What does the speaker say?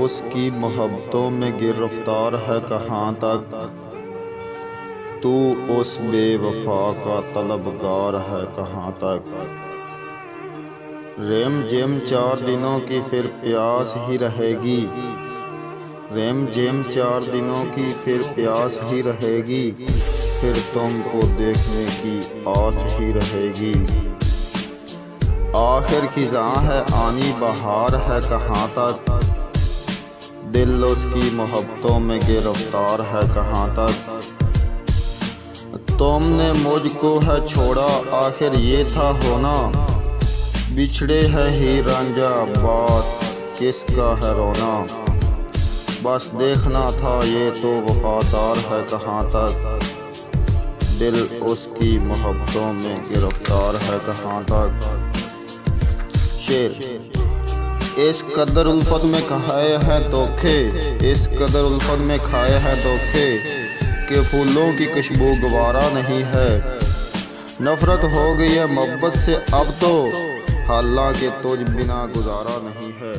उसकी मोहब्बतों में गिरफ्तार है कहाँ तक, तू उस बेवफा का तलबगार है कहाँ तक। रेम जेम 4 दिनों की फिर प्यास ही रहेगी, रेम जेम 4 दिनों की फिर प्यास ही रहेगी, फिर तुमको देखने की आस ही रहेगी। आखिर खिज़ां है आनी बहार है कहाँ तक, दिल उसकी मोहब्बतों में गिरफ्तार है कहाँ तक। तुमने मुझको है छोड़ा आखिर ये था होना, बिछड़े है ही रांझा बात किसका है रोना। बस देखना था ये तो वफादार है कहाँ तक, दिल उसकी मोहब्बतों में गिरफ्तार है कहाँ तक। शेर। इस कदर उल्फत में खाए हैं धोखे, इस कदर उल्फत में खाए हैं धोखे, कि फूलों की खुशबू गवारा नहीं है। नफरत हो गई है मोहब्बत से अब तो, हालांकि तुझ बिना गुजारा नहीं है।